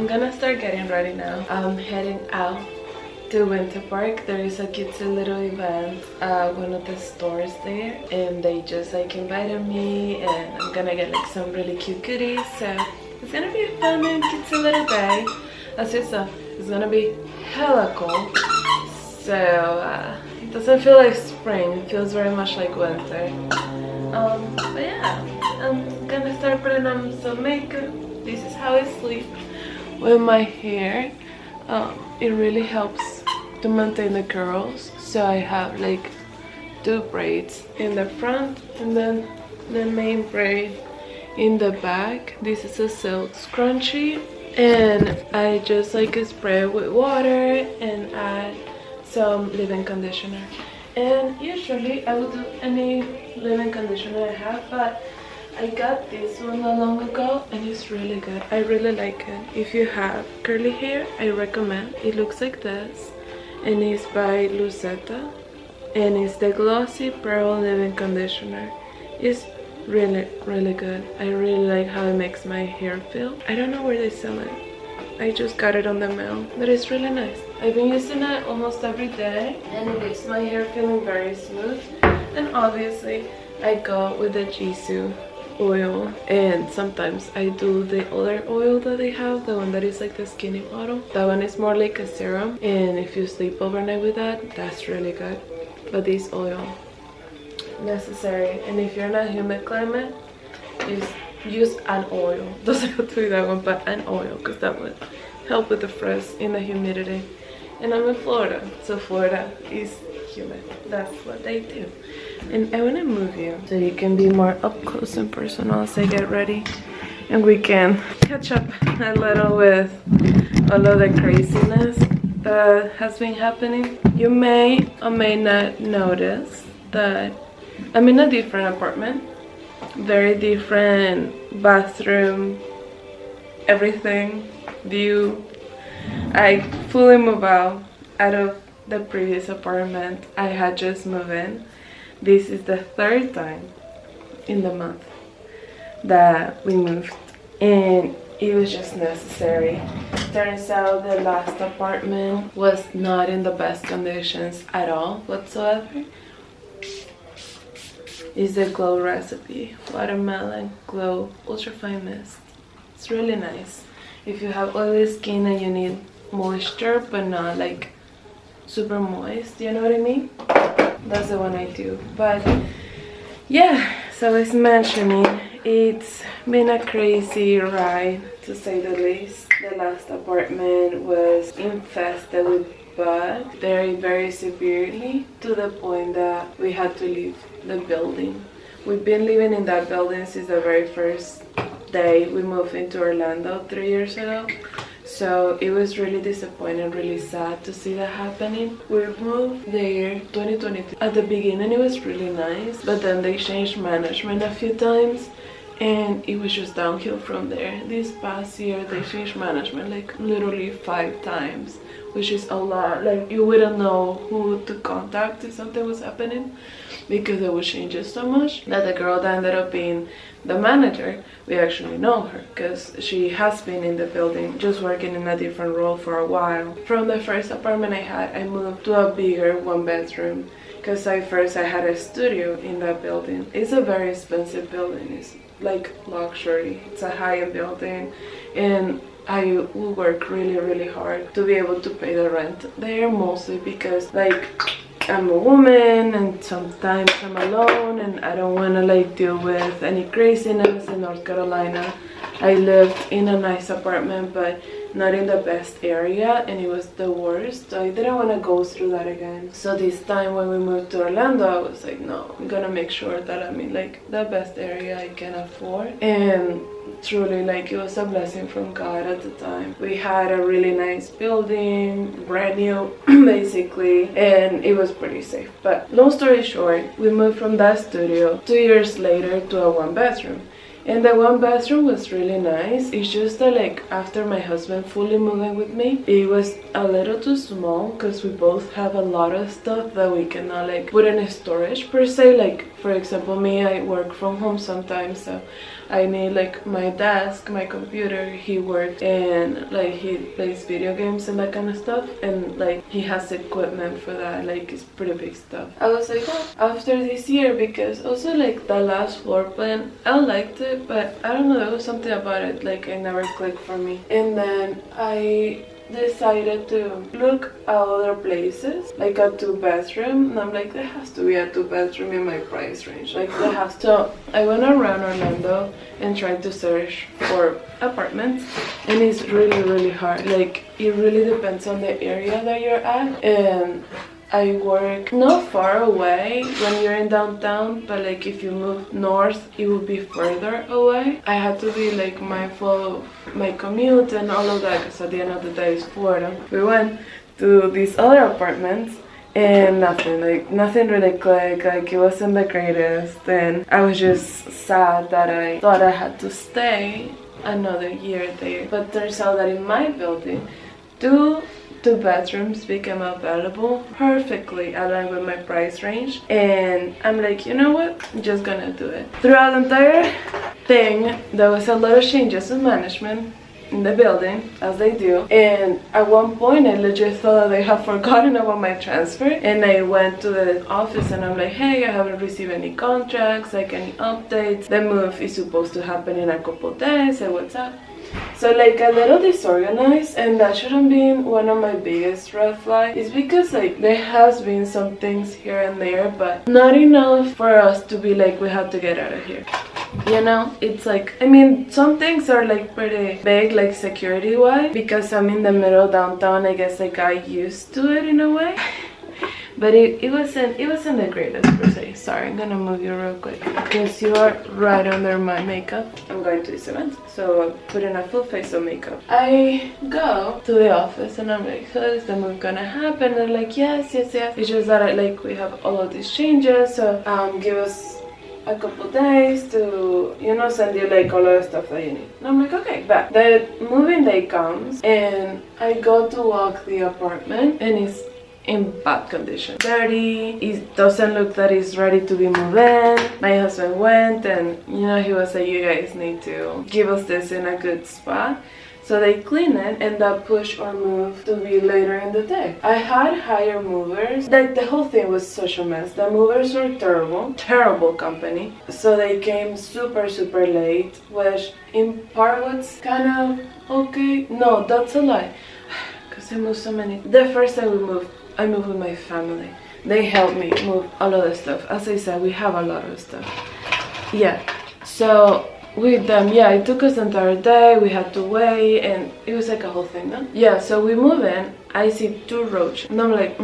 gonna start getting ready now. I'm heading out to Winter Park. There is a cute little event at one of the stores there, and they just like invited me, and I'm gonna get like some really cute goodies. So it's gonna be a fun and cute little day. As you saw, it's gonna be hella cold. So it doesn't feel like spring, it feels very much like winter. But yeah, I'm gonna start putting on some makeup. This is how I sleep with my hair. It really helps to maintain the curls. So I have like 2 braids in the front and then the main braid in the back. This is a silk scrunchie, and I just like spray it with water and add some leave-in conditioner. And usually I would do any leave-in conditioner I have, but I got this one not long ago and it's really good. I really like it. If you have curly hair, I recommend. It looks like this, and it's by Lucetta, and it's the Glossy Pearl Leave-In Conditioner. It's really good. I really like how it makes my hair feel. I don't know where they sell it. I just got it on the mail, but it's really nice. I've been using it almost every day, and it makes my hair feeling very smooth. And obviously I go with the Jisoo oil, and sometimes I do the other oil that they have, the one that is like the skinny bottle. That one is more like a serum, and if you sleep overnight with that, that's really good. But this oil, necessary. And if you're in a humid climate, use an oil. Doesn't have to be that one, but an oil, because that would help with the frizz in the humidity. And I'm in Florida, so Florida is humid. That's what they do. And I want to move you so you can be more up close and personal as I get ready, and we can catch up a little with all of the craziness that has been happening. You may or may not notice that I'm in a different apartment, very different bathroom, everything, view. I fully moved out of the previous apartment. I had just moved in. This is the 3rd time in the month that we moved, and it was just necessary. Turns out the last apartment was not in the best conditions at all whatsoever. It's the Glow Recipe Watermelon Glow Ultra Fine Mist. It's really nice if you have oily skin and you need moisture but not like super moist, you know what I mean? That's the one I do. But yeah, so as mentioning, it's been a crazy ride to say the least. The last apartment was infested with bugs very severely, to the point that we had to leave the building. We've been living in that building since the very first day we moved into Orlando 3 years ago. So it was really disappointing, really sad to see that happening. We moved there 2022. At the beginning it was really nice, but then they changed management a few times, and it was just downhill from there. This past year they changed management like literally 5 times, which is a lot. Like, you wouldn't know who to contact if something was happening, because it would change it so much that the girl that ended up being the manager, we actually know her because she has been in the building just working in a different role for a while. From the first apartment I had, I moved to a bigger 1-bedroom because I had a studio in that building. It's a very expensive building. It's like luxury. It's a high-end building, and I will work really hard to be able to pay the rent there, mostly because like I'm a woman and sometimes I'm alone and I don't want to like deal with any craziness in North Carolina. I lived in a nice apartment but not in the best area, and it was the worst, so I didn't want to go through that again. So this time when we moved to Orlando, I was like, no, I'm gonna make sure that I'm in like the best area I can afford. And truly, like, it was a blessing from God at the time. We had a really nice building, brand new basically, and it was pretty safe. But long story short, we moved from that studio 2 years later to a 1-bedroom. And the one bathroom was really nice. It's just that like after my husband fully moving with me, it was a little too small because we both have a lot of stuff that we cannot like put in a storage per se. Like for example, me, I work from home sometimes, so I need like my desk, my computer. He works and like he plays video games and that kind of stuff, and like he has equipment for that, like it's pretty big stuff. I was like, oh, after this year, because also like the last floor plan, I liked it, but I don't know, there was something about it like it never clicked for me. And then I decided to look at other places, like a 2-bedroom, and I'm like, there has to be a 2-bedroom in my price range, like there has to. So I went around Orlando and tried to search for apartments, and it's really hard. Like it really depends on the area that you're at, and I work not far away when you're in downtown, but like if you move north, it will be further away. I had to be like mindful of my commute and all of that, because at the end of the day it's Florida. We went to these other apartments and nothing really clicked. Like it wasn't the greatest, and I was just sad that I thought I had to stay another year there. But turns out that in my building, two bedrooms became available, perfectly aligned with my price range, and I'm like, you know what, I'm just gonna do it. Throughout the entire thing, there was a lot of changes in management in the building, as they do, and at one point I legit thought that they had forgotten about my transfer, and I went to the office and I'm like, hey, I haven't received any contracts, like any updates, the move is supposed to happen in a couple days, and what's up? So like a little disorganized, and that shouldn't be one of my biggest red flags. It's because like there has been some things here and there, but not enough for us to be like, we have to get out of here. You know, it's like, I mean, some things are like pretty big, like security wise, because I'm in the middle of downtown. I guess like I used to it in a way. But it wasn't the greatest per se. Sorry, I'm gonna move you real quick because you are right under my makeup. I'm going to this event, so I'm putting a full face of makeup. I go to the office and I'm like, so is the move gonna happen? And they're like, yes. It's just that we have all of these changes, so give us a couple days to, you know, send you like all of the stuff that you need. And I'm like, okay, but the moving day comes and I go to walk the apartment and it's in bad condition, dirty. It doesn't look that it's ready to be moved in. My husband went and, you know, he was like, you guys need to give us this in a good spot. So they clean it and that push or move to be later in the day. I had hired movers. Like the whole thing was such a mess. The movers were terrible company. So they came super late, which in part was kind of okay. No, that's a lie, because I moved so many. The first time we moved, I moved with my family. They helped me move a lot of stuff. As I said, we have a lot of stuff. Yeah, so with them, yeah, it took us the entire day. We had to wait and it was like a whole thing, no? Yeah, so we move in. I see 2 roaches and I'm like,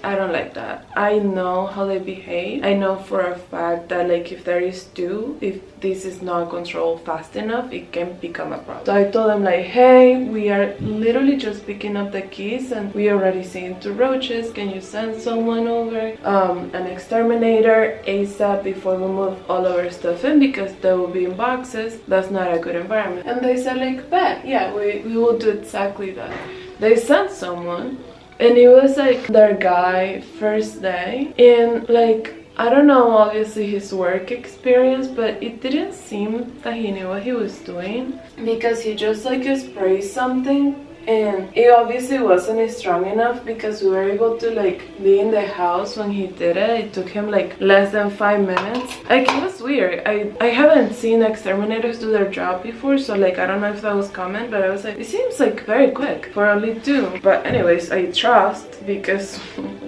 I don't like that. I know how they behave. I know for a fact that like if there is 2, if this is not controlled fast enough, it can become a problem. So I told them like, hey, we are literally just picking up the keys and we already seen 2 roaches. Can you send someone over, an exterminator ASAP before we move all of our stuff in, because they will be in boxes. That's not a good environment. And they said like, bet, yeah, we will do exactly that. They sent someone and it was like their guy first day, and like, I don't know obviously his work experience, but it didn't seem that he knew what he was doing, because he just like sprayed something and it obviously wasn't strong enough, because we were able to like be in the house when he did it. It took him like less than 5 minutes. Like it was weird. I haven't seen exterminators do their job before, so like I don't know if that was common, but I was like, it seems like very quick for only 2. But anyways, I trust, because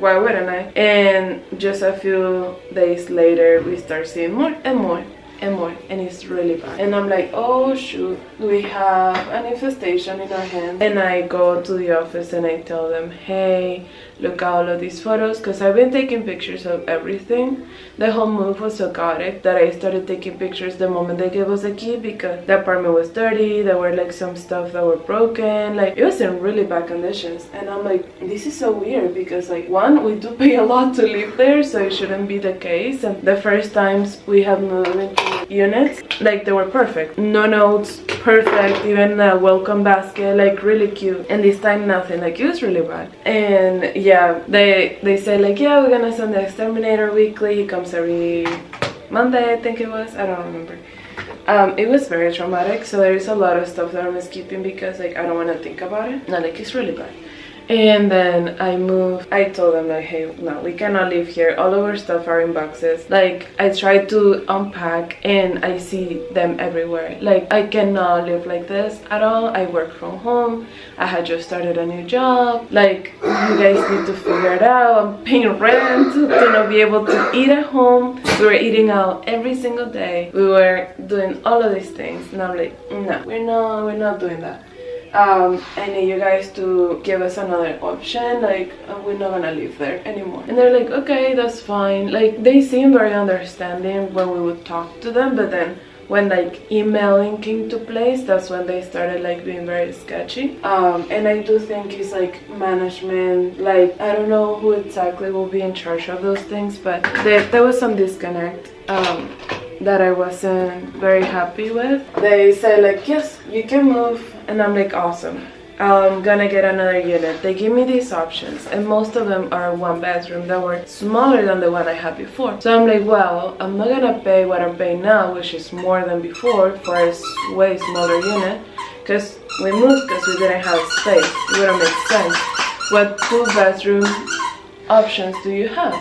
why wouldn't I? And just a few days later we start seeing more and more and more, and it's really bad. And I'm like, oh shoot, we have an infestation in our hands. And I go to the office and I tell them, hey, look at all of these photos, because I've been taking pictures of everything. The whole move was so chaotic that I started taking pictures the moment they gave us a key, because the apartment was dirty. There were like some stuff that were broken, like it was in really bad conditions. And I'm like, this is so weird, because like, one, we do pay a lot to live there, so it shouldn't be the case. And the first times we have moved into units, like they were perfect. No notes, perfect, even a welcome basket, like really cute. And this time nothing, like it was really bad. And yeah, they said like, yeah, we're gonna send the exterminator weekly. He comes every Monday, I think it was, I don't remember. It was very traumatic, so there is a lot of stuff that I'm skipping because like I don't want to think about it. No, like it's really bad. And then I moved. I told them like, hey, no, we cannot live here. All of our stuff are in boxes. Like I tried to unpack and I see them everywhere. Like I cannot live like this at all. I work from home. I had just started a new job. Like you guys need to figure it out. I'm paying rent to not be able to eat at home. We were eating out every single day. We were doing all of these things. And I'm like, no, we're not doing that. I need you guys to give us another option, like we're not gonna live there anymore. And they're like, okay, that's fine. Like they seem very understanding when we would talk to them, but then when like emailing came to place, that's when they started like being very sketchy. And I do think it's like management, like I don't know who exactly will be in charge of those things, but there was some disconnect that I wasn't very happy with. They said like, yes, you can move. And I'm like, awesome, I'm gonna get another unit. They give me these options and most of them are one bedroom that were smaller than the one I had before. So I'm like, well, I'm not gonna pay what I'm paying now, which is more than before, for a way smaller unit, because we moved because we didn't have space. It wouldn't make sense. What 2-bedroom options do you have?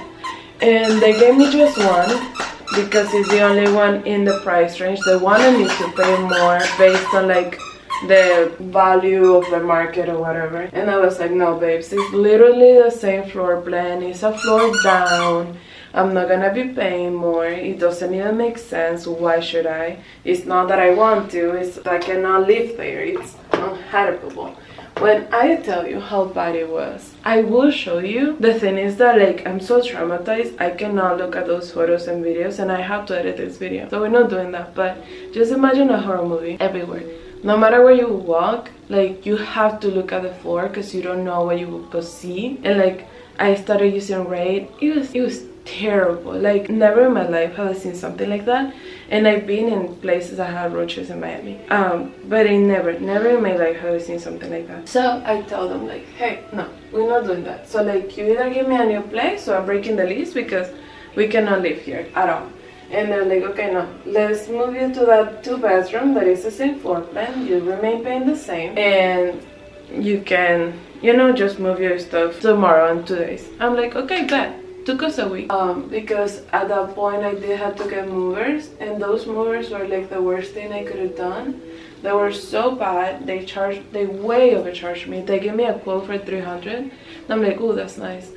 And they gave me just one because it's the only one in the price range. They wanted me to pay more based on like the value of the market or whatever, and I was like, no babes, it's literally the same floor plan, it's a floor down, I'm not gonna be paying more, it doesn't even make sense, why should I? It's not that I want to, it's that I cannot live there, it's unhabitable. When I tell you how bad it was, I will show you. The thing is that like I'm so traumatized, I cannot look at those photos and videos, and I have to edit this video, so we're not doing that. But just imagine a horror movie everywhere. No matter where you walk, like you have to look at the floor because you don't know what you will see. And like I started using Raid. It was terrible. Like never in my life have I seen something like that. And I've been in places that had roaches in Miami. But I never in my life have I seen something like that. So I told them like, hey, no, we're not doing that. So like you either give me a new place or I'm breaking the lease because we cannot live here at all. And they're like, okay, no, let's move you to that 2-bedroom that is the same floor plan. You remain paying the same. And you can, you know, just move your stuff tomorrow in 2 days. I'm like, okay, bet. Took us a week. Because at that point I did have to get movers. And those movers were like the worst thing I could have done. They were so bad. They way overcharged me. They gave me a quote for $300. And I'm like, oh, that's nice.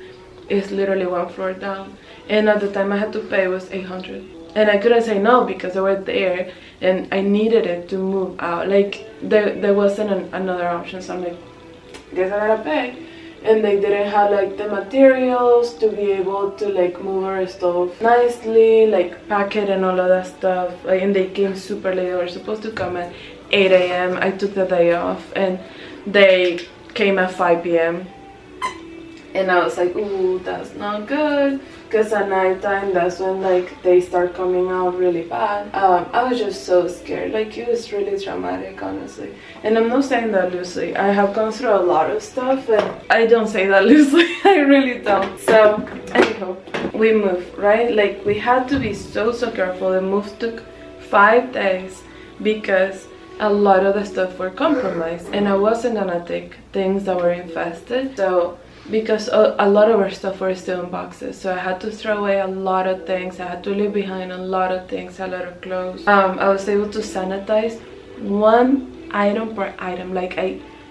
It's literally one floor down. And at the time I had to pay was $800. And I couldn't say no because they were there and I needed it to move out. Like there wasn't another option, so I'm like, guess I gotta pay. And they didn't have like the materials to be able to like move our stuff nicely, like pack it and all of that stuff. Like, and they came super late. They were supposed to come at 8 a.m. I took the day off and they came at 5 p.m. And I was like, ooh, that's not good. Because at nighttime, that's when like they start coming out really bad. I was just so scared. Like it was really traumatic, honestly. And I'm not saying that loosely. I have gone through a lot of stuff and I don't say that loosely. I really don't. So anyhow, we moved, right? Like we had to be so careful. The move took 5 days because a lot of the stuff were compromised. And I wasn't gonna take things that were infested. So because a lot of our stuff were still in boxes, so I had to throw away a lot of things. I had to leave behind a lot of things, a lot of clothes. I was able to sanitize 1 item per item, like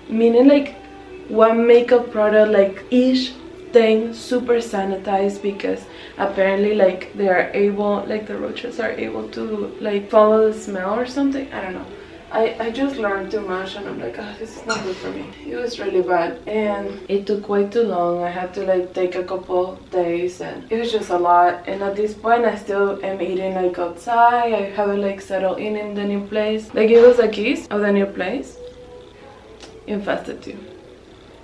meaning like 1 makeup product, like each thing super sanitized, because apparently like they are able, like the roaches are able to like follow the smell or something. I don't know. I just learned too much and I'm like, oh, this is not good for me. It was really bad and it took way too long. I had to like take a couple days and it was just a lot. And at this point I still am eating like outside. I haven't like settled in the new place. They gave us the keys of the new place. Infested too.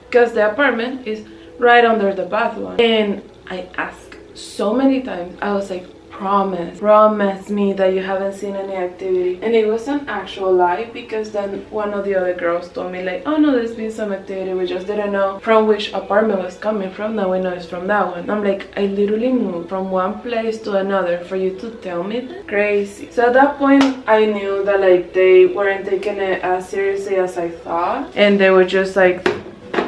Because the apartment is right under the bathroom. And I asked so many times. I was like, promise me that you haven't seen any activity. And it was an actual lie, because then one of the other girls told me like, oh no, there's been some activity, we just didn't know from which apartment was coming from. Now we know it's from that one. I'm like, I literally moved from one place to another for you to tell me that? Crazy. So at that point I knew that like they weren't taking it as seriously as I thought, and they were just like,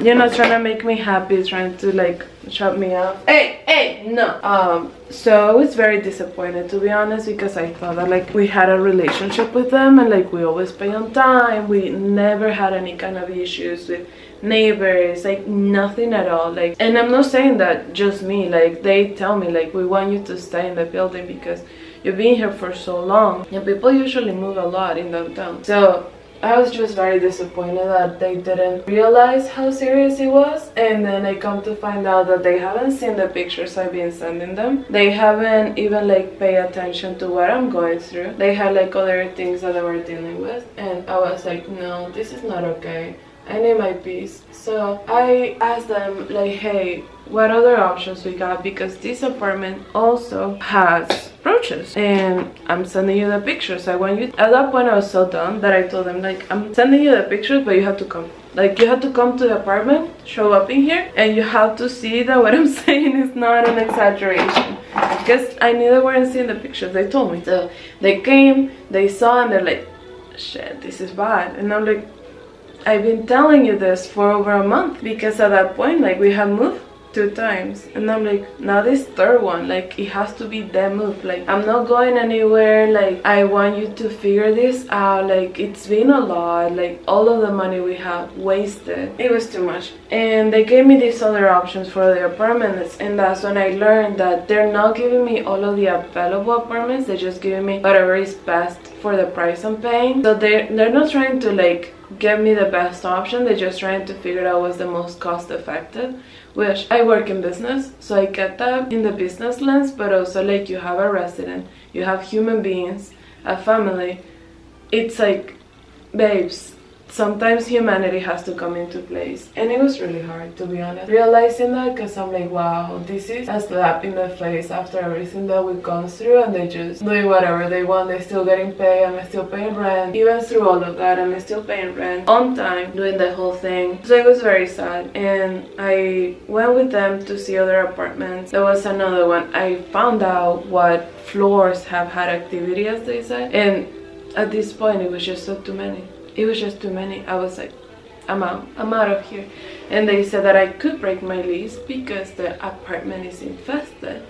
you know, trying to make me happy, trying to like shut me up. Hey, no. So I was very disappointed, to be honest, because I thought that like we had a relationship with them, and like we always pay on time. We never had any kind of issues with neighbors, like nothing at all. Like, and I'm not saying that just me, like they tell me like, we want you to stay in the building because you've been here for so long, and people usually move a lot in downtown. So I was just very disappointed that they didn't realize how serious it was. And then I come to find out that they haven't seen the pictures I've been sending them. They haven't even like paid attention to what I'm going through. They had like other things that they were dealing with, and I was like, no, this is not okay. I need my peace. So I asked them like, hey, what other options we got, because this apartment also has roaches, and I'm sending you the pictures. I want you. At that point I was so done that I told them like, I'm sending you the pictures, but you have to come. Like, you have to come to the apartment, show up in here, and you have to see that what I'm saying is not an exaggeration, because I knew they weren't seeing the pictures. They told me. So they came, they saw, and they're like, shit, this is bad. And I'm like, I've been telling you this for over a month, because at that point like we have moved 2 times, and I'm like, now this third one, like it has to be the move. Like, I'm not going anywhere. Like, I want you to figure this out. Like, it's been a lot, like all of the money we have wasted, it was too much. And they gave me these other options for the apartments, and that's when I learned that they're not giving me all of the available apartments, they're just giving me whatever is best for the price I'm paying. So they're not trying to like give me the best option, they're just trying to figure out what's the most cost effective. Which, I work in business, so I get that in the business lens, but also like, you have a resident, you have human beings, a family. It's like, babes, sometimes humanity has to come into place. And it was really hard, to be honest, realizing that, because I'm like, wow, this is a slap in the face after everything that we've gone through, and they just doing whatever they want. They're still getting paid, I'm still paying rent. Even through all of that, I'm still paying rent on time, doing the whole thing. So it was very sad, and I went with them to see other apartments. There was another one. I found out what floors have had activity, as they said, and at this point it was just too many. It was just too many. I was like, I'm out of here. And they said that I could break my lease because the apartment is infested.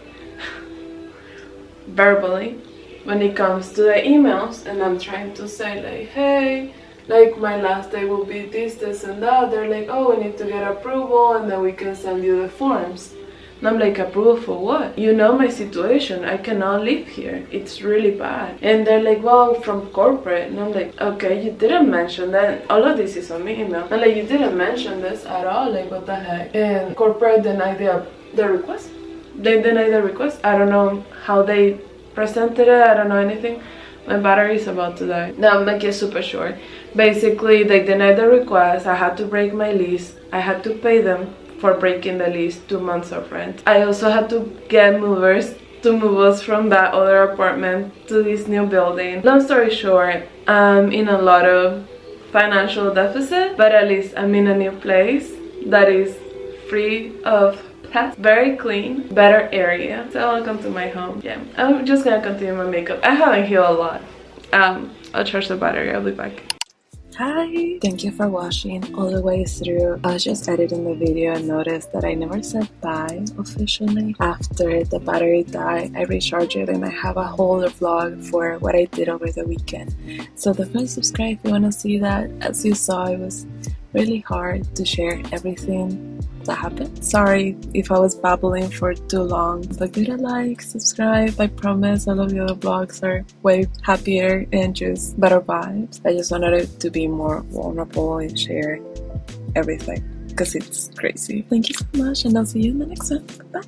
Verbally, when it comes to the emails, and I'm trying to say like, hey, like my last day will be this and that. They're like, oh, we need to get approval, and then we can send you the forms. And I'm like, approval for what? You know my situation, I cannot live here, it's really bad. And they're like, well, from corporate. And I'm like, okay, you didn't mention that. All of this is on my email. And like, you didn't mention this at all, like what the heck. And corporate denied the request. They denied the request. I don't know how they presented it, I don't know anything. My battery is about to die. Now I'm like, super short. Basically, they denied the request. I had to break my lease. I had to pay them for breaking the lease 2 months of rent. I also had to get movers to move us from that other apartment to this new building. Long story short, I'm in a lot of financial deficit, but at least I'm in a new place that is free of pests, very clean, better area. So welcome to my home. Yeah, I'm just gonna continue my makeup. I haven't healed a lot. I'll charge the battery, I'll be back. Hi! Thank you for watching all the way through. I was just editing the video and noticed that I never said bye officially. After the battery died, I recharged it, and I have a whole vlog for what I did over the weekend. So definitely subscribe if you want to see that. As you saw, it was really hard to share everything that happened. Sorry if I was babbling for too long, but give it a like, subscribe. I promise all of the other vlogs are way happier and just better vibes. I just wanted it to be more vulnerable and share everything because it's crazy. Thank you so much, and I'll see you in the next one. Bye.